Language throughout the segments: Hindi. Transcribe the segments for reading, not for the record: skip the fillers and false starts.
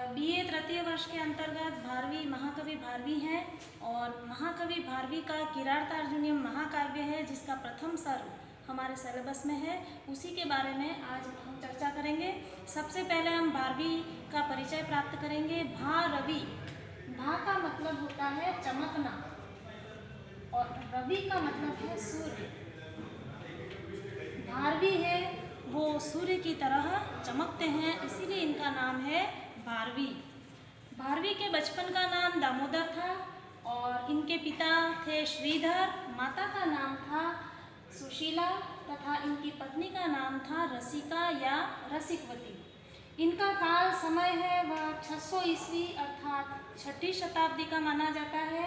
बीए तृतीय वर्ष के अंतर्गत भारवी महाकवि भारवी हैं और महाकवि भारवी का किरातार्जुनीयम महाकाव्य है जिसका प्रथम सर्ग हमारे सिलेबस में है। उसी के बारे में आज हम चर्चा करेंगे। सबसे पहले हम भारवी का परिचय प्राप्त करेंगे। भारवी, भा का मतलब होता है चमकना और रवि का मतलब है सूर्य। भारवी है वो सूर्य की तरह चमकते हैं, इसीलिए इनका नाम है भारवी। भारवी के बचपन का नाम दामोदर था और इनके पिता थे श्रीधर, माता का नाम था सुशीला तथा इनकी पत्नी का नाम था रसिका या रसिकवती। इनका काल समय है वह 600 ईस्वी अर्थात 6ठी शताब्दी का माना जाता है।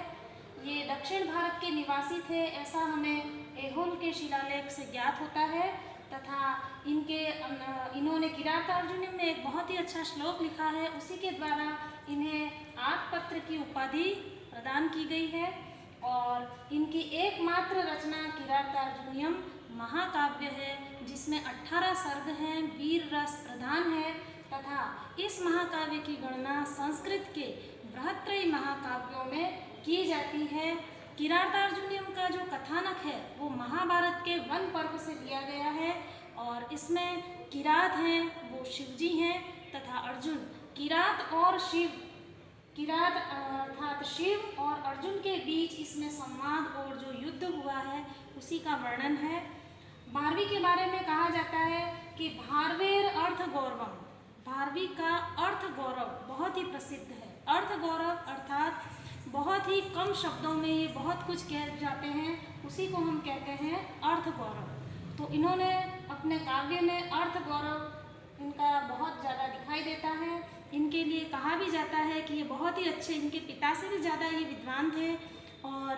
ये दक्षिण भारत के निवासी थे, ऐसा हमें ऐहोल के शिलालेख से ज्ञात होता है तथा इन्होंने किरातार्जुनीयम में एक बहुत ही अच्छा श्लोक लिखा है, उसी के द्वारा इन्हें आत्मपत्र की उपाधि प्रदान की गई है। और इनकी एकमात्र रचना किरातार्जुनीयम महाकाव्य है जिसमें 18 सर्ग हैं, वीर रस प्रधान है तथा इस महाकाव्य की गणना संस्कृत के बृहत्त्रयी महाकाव्यों में की जाती है। किरातार्जुनीयम का जो कथानक है वो महाभारत के वन पर्व से लिया गया है और इसमें किरात हैं वो शिवजी हैं तथा अर्जुन। किरात और शिव, किरात अर्थात शिव और अर्जुन के बीच इसमें संवाद और जो युद्ध हुआ है उसी का वर्णन है। भारवी के बारे में कहा जाता है कि भारवेर अर्थ गौरवम, भारवी का अर्थ गौरव बहुत ही प्रसिद्ध है। अर्थ गौरव अर्थात बहुत ही कम शब्दों में ये बहुत कुछ कह जाते हैं, उसी को हम कहते हैं अर्थ गौरव। तो इन्होंने अपने काव्य में अर्थ गौरव इनका बहुत ज़्यादा दिखाई देता है। इनके लिए कहा भी जाता है कि ये बहुत ही अच्छे, इनके पिता से भी ज़्यादा ये विद्वान थे और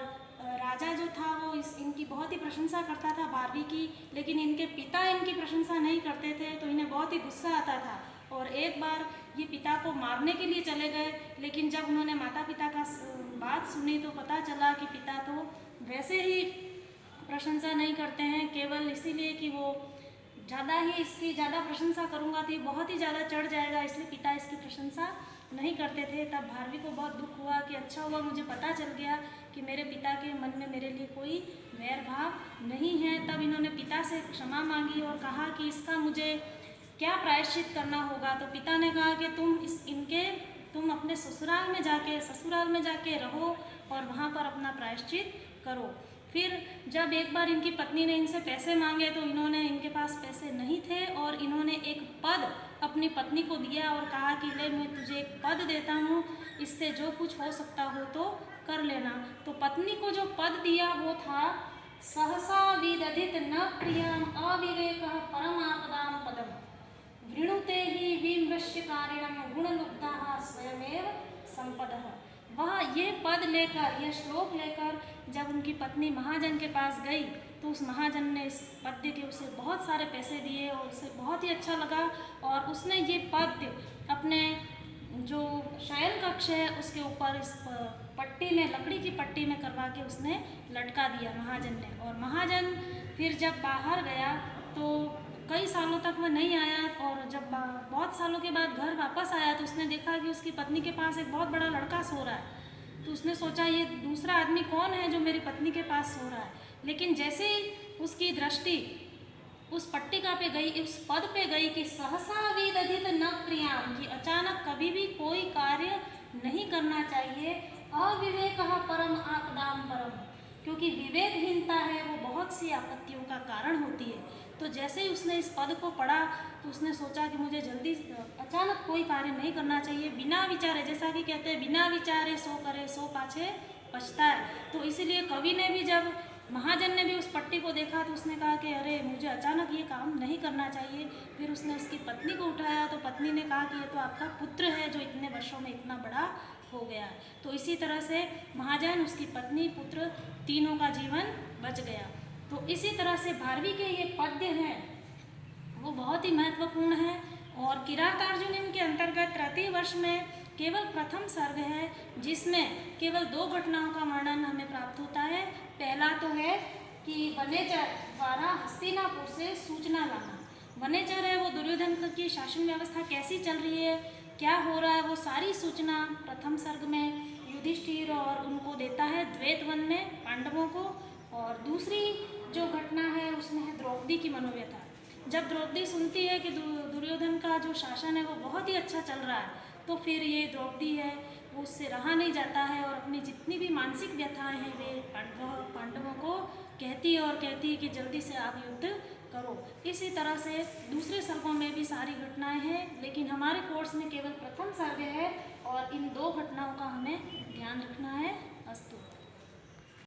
राजा जो था वो इनकी बहुत ही प्रशंसा करता था भारवी की, लेकिन इनके पिता इनकी प्रशंसा नहीं करते थे तो इन्हें बहुत ही गुस्सा आता था और एक बार ये पिता को मारने के लिए चले गए। लेकिन जब उन्होंने माता पिता का बात सुनी तो पता चला कि पिता तो वैसे ही प्रशंसा नहीं करते हैं, केवल इसीलिए कि वो इसकी ज़्यादा प्रशंसा करूँगा तो ये बहुत ही ज़्यादा चढ़ जाएगा, इसलिए पिता इसकी प्रशंसा नहीं करते थे। तब भारवी को बहुत दुख हुआ कि अच्छा हुआ मुझे पता चल गया कि मेरे पिता के मन में मेरे लिए कोई वैर भाव नहीं है। तब इन्होंने पिता से क्षमा मांगी और कहा कि इसका मुझे क्या प्रायश्चित करना होगा। तो पिता ने कहा कि तुम अपने ससुराल में जाके रहो और वहाँ पर अपना प्रायश्चित करो। फिर जब एक बार इनकी पत्नी ने इनसे पैसे मांगे तो इनके पास पैसे नहीं थे और इन्होंने एक पद अपनी पत्नी को दिया और कहा कि ले मैं तुझे एक पद देता हूँ, इससे जो कुछ हो सकता हो तो कर लेना। तो पत्नी को जो पद दिया वो था सहसा विदधित न प्रियम अविवेकः परमापदाम पदम वृणुते ही विमृश्यकारिणम गुणलुब्धाः स्वयमेव संपदः। वह ये पद लेकर, यह श्लोक लेकर जब उनकी पत्नी महाजन के पास गई तो उस महाजन ने इस पद्य के उसे बहुत सारे पैसे दिए और उसे बहुत ही अच्छा लगा और उसने ये पद्य अपने जो शयन कक्ष है उसके ऊपर इस पट्टी में, लकड़ी की पट्टी में करवा के उसने लटका दिया महाजन ने। और महाजन फिर जब बाहर गया तो कई सालों तक वह नहीं आया और जब बहुत सालों के बाद घर वापस आया तो उसने देखा कि उसकी पत्नी के पास एक बहुत बड़ा लड़का सो रहा है। तो उसने सोचा ये दूसरा आदमी कौन है जो मेरी पत्नी के पास सो रहा है। लेकिन जैसे ही उसकी दृष्टि उस पट्टिका पे गई, उस पद पे गई कि सहसा विदधित न क्रियाम, कि अचानक कभी भी कोई कार्य नहीं करना चाहिए। अविवेकः परम आपदाम परम, क्योंकि विवेकहीनता है वो बहुत सी आपत्तियों का कारण होती है। तो जैसे ही उसने इस पद को पढ़ा तो उसने सोचा कि मुझे जल्दी अचानक कोई कार्य नहीं करना चाहिए, बिना विचारे, जैसा कि कहते हैं बिना विचारे सो करे सो पाछे पछताए। तो इसीलिए कवि ने भी, जब महाजन ने भी उस पट्टी को देखा तो उसने कहा कि अरे मुझे अचानक ये काम नहीं करना चाहिए। फिर उसने उसकी पत्नी को उठाया तो पत्नी ने कहा कि ये तो आपका पुत्र है जो इतने वर्षों में इतना बड़ा हो गया। तो इसी तरह से महाजन, उसकी पत्नी, पुत्र, तीनों का जीवन बच गया। तो इसी तरह से भारवी के ये पद्य हैं वो बहुत ही महत्वपूर्ण है और किरातार्जुनीयम के अंतर्गत तृतीय वर्ष में केवल प्रथम सर्ग है जिसमें केवल 2 घटनाओं का वर्णन हमें प्राप्त होता है। पहला तो है कि वनेचर द्वारा हस्तिनापुर से सूचना लाना। वनेचर है वो दुर्योधन की शासन व्यवस्था कैसी चल रही है क्या हो रहा है वो सारी सूचना प्रथम सर्ग में युधिष्ठिर और उनको देता है द्वैत वन में पांडवों को। और दूसरी जो घटना है उसमें है द्रौपदी की मनोव्यथा। जब द्रौपदी सुनती है कि दुर्योधन का जो शासन है वो बहुत ही अच्छा चल रहा है, तो फिर ये द्रौपदी है वो उससे रहा नहीं जाता है और अपनी जितनी भी मानसिक व्यथाएं हैं वे पांडवों को कहती है और कहती है कि जल्दी से आप युद्ध करो। इसी तरह से दूसरे सर्गों में भी सारी घटनाएं हैं, लेकिन हमारे कोर्स में केवल प्रथम सर्ग है और इन दो घटनाओं का हमें ध्यान रखना है। अस्तु।